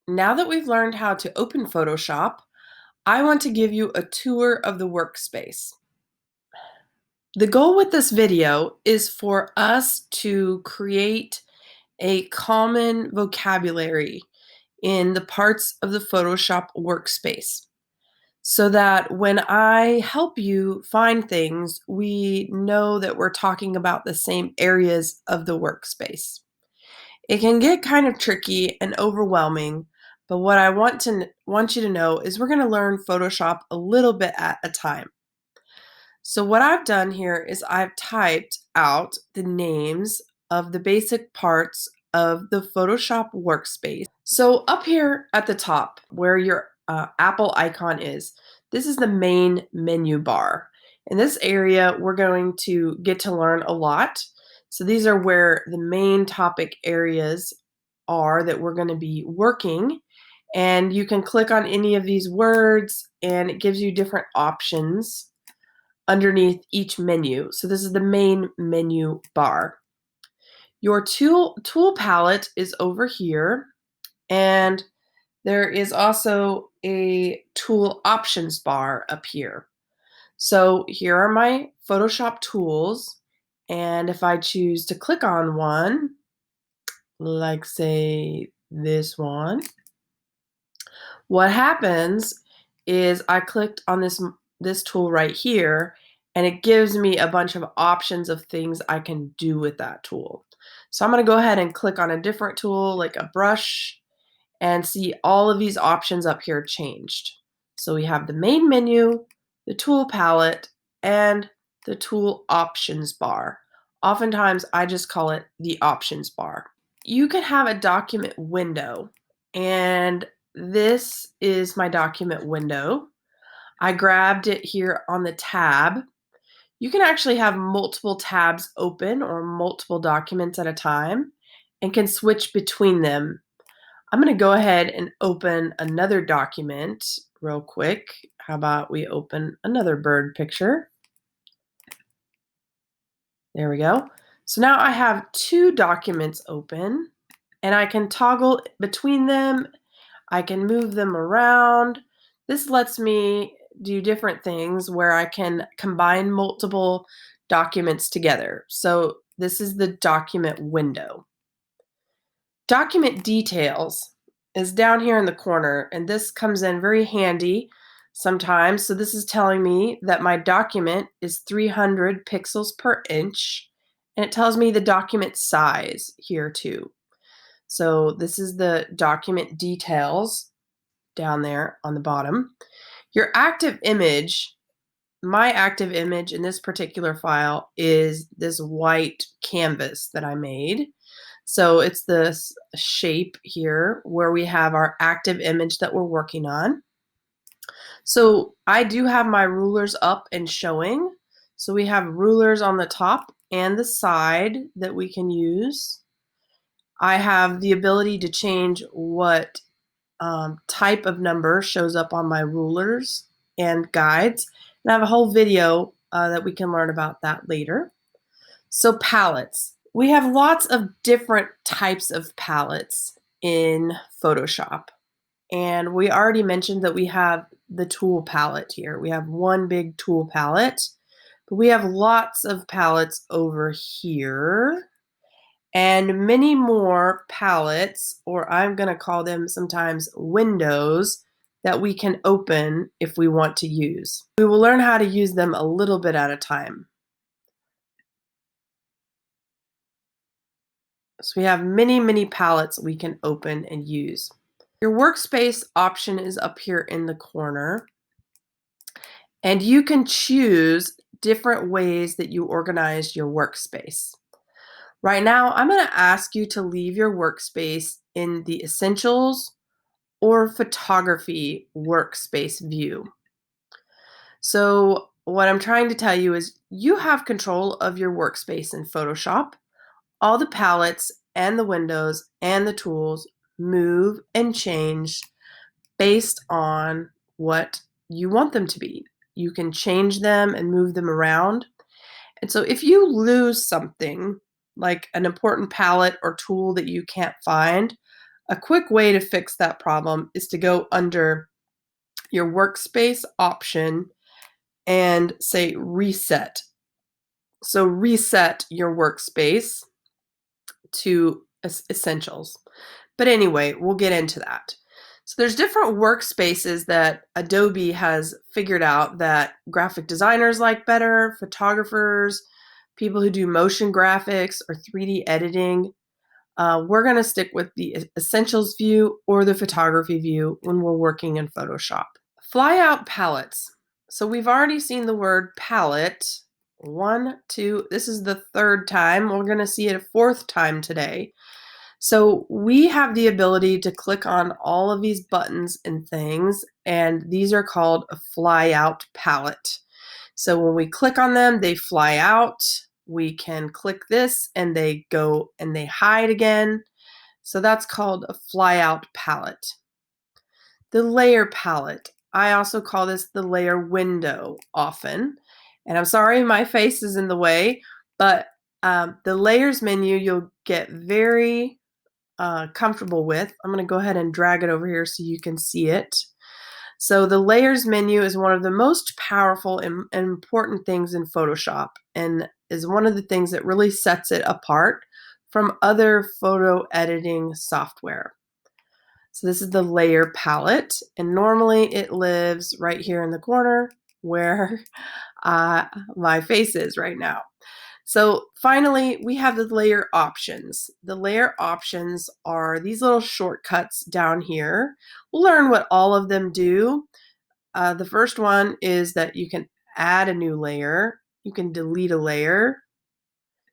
Now that we've learned how to open Photoshop, I want to give you a tour of the workspace. The goal with this video is for us to create a common vocabulary in the parts of the Photoshop workspace so that when I help you find things, we know that we're talking about the same areas of the workspace. It can get kind of tricky and overwhelming, but what I want you to know is we're going to learn Photoshop a little bit at a time. So what I've done here is I've typed out the names of the basic parts of the Photoshop workspace. So up here at the top where your Apple icon is, this is the main menu bar. In this area, we're going to get to learn a lot. So these are where the main topic areas are that we're going to be working. And you can click on any of these words and it gives you different options underneath each menu. So this is the main menu bar. Your tool palette is over here, and there is also a tool options bar up here. So here are my Photoshop tools, and if I choose to click on one, like say this one, what happens is I clicked on this tool right here, and it gives me a bunch of options of things I can do with that tool. So I'm going to go ahead and click on a different tool like a brush and see all of these options up here changed. So we have the main menu, the tool palette, and the tool options bar. Oftentimes I just call it the options bar. You can have a document window, and this is my document window. I grabbed it here on the tab. You can actually have multiple tabs open or multiple documents at a time and can switch between them. I'm going to go ahead and open another document real quick. How about we open another bird picture? There we go. So now I have two documents open, and I can toggle between them. I can move them around. This lets me do different things where I can combine multiple documents together. So this is the document window. Document details is down here in the corner, and this comes in very handy sometimes. So this is telling me that my document is 300 pixels per inch, and it tells me the document size here too. So this is the document details down there on the bottom. Your active image, my active image in this particular file is this white canvas that I made. So it's this shape here where we have our active image that we're working on. So I do have my rulers up and showing. So we have rulers on the top and the side that we can use. I have the ability to change what type of number shows up on my rulers and guides. And I have a whole video that we can learn about that later. So palettes. We have lots of different types of palettes in Photoshop. And we already mentioned that we have the tool palette here. We have one big tool palette, but we have lots of palettes over here and many more palettes, or I'm going to call them sometimes windows, that we can open if we want to use. We will learn how to use them a little bit at a time. So we have many, many palettes we can open and use. Your workspace option is up here in the corner, and you can choose different ways that you organize your workspace. Right now, I'm going to ask you to leave your workspace in the Essentials or Photography workspace view. So what I'm trying to tell you is you have control of your workspace in Photoshop. All the palettes and the windows and the tools move and change based on what you want them to be. You can change them and move them around. And so if you lose something, like an important palette or tool that you can't find, A quick way to fix that problem is to go under your workspace option and say reset. So reset your workspace to essentials. But anyway, we'll get into that. So there's different workspaces that Adobe has figured out that graphic designers like better, photographers, people who do motion graphics or 3D editing. We're going to stick with the essentials view or the photography view when we're working in Photoshop. Flyout palettes. So we've already seen the word palette. 1, 2, this is the third time. We're going to see it a fourth time today. So we have the ability to click on all of these buttons and things, and these are called a flyout palette. So when we click on them, they fly out. We can click this and they go and they hide again. So that's called a flyout palette. The layer palette. I also call this the layer window often. And I'm sorry my face is in the way, but the layers menu you'll get very comfortable with. I'm going to go ahead and drag it over here so you can see it. So the layers menu is one of the most powerful and important things in Photoshop and is one of the things that really sets it apart from other photo editing software. So this is the layer palette, and normally it lives right here in the corner where my face is right now. So finally, we have the layer options. The layer options are these little shortcuts down here. We'll learn what all of them do. The first one is that you can add a new layer. You can delete a layer.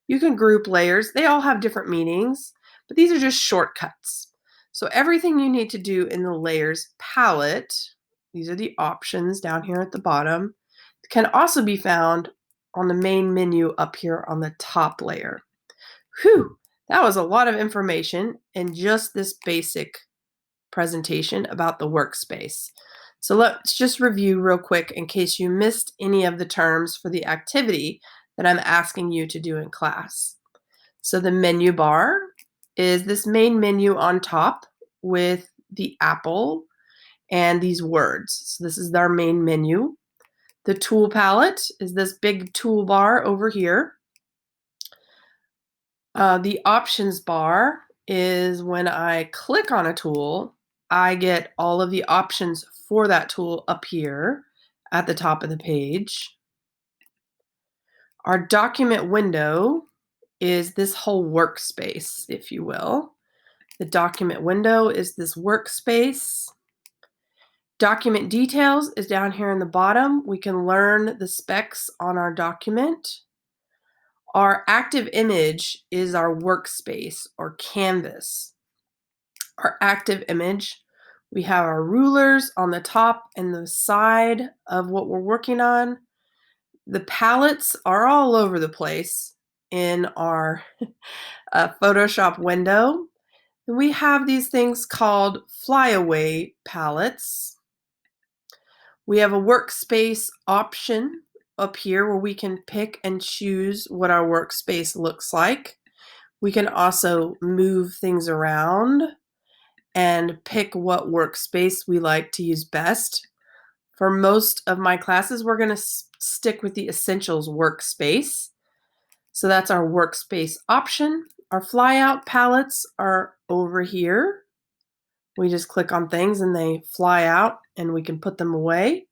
You can group layers. They all have different meanings, but these are just shortcuts. So everything you need to do in the layers palette, these are the options down here at the bottom, can also be found on the main menu up here on the top layer. Whew, that was a lot of information in just this basic presentation about the workspace. So let's just review real quick in case you missed any of the terms for the activity that I'm asking you to do in class. So the menu bar is this main menu on top with the apple and these words. So this is our main menu. The tool palette is this big toolbar over here. The options bar is when I click on a tool, I get all of the options for that tool up here at the top of the page. Our document window is this whole workspace, if you will. The document window is this workspace. Document details is down here in the bottom. We can learn the specs on our document. Our active image is our workspace or canvas. Our active image, we have our rulers on the top and the side of what we're working on. The palettes are all over the place in our Photoshop window. We have these things called flyaway palettes. We have a workspace option up here where we can pick and choose what our workspace looks like. We can also move things around and pick what workspace we like to use best. For most of my classes, we're going to stick with the Essentials workspace. So that's our workspace option. Our flyout palettes are over here. We just click on things and they fly out and we can put them away.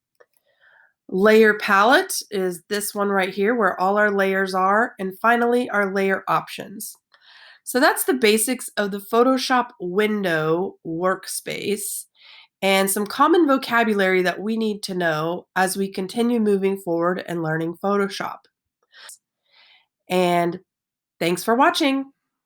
Layer palette is this one right here where all our layers are. And finally, our layer options. So that's the basics of the Photoshop window workspace and some common vocabulary that we need to know as we continue moving forward and learning Photoshop. And thanks for watching.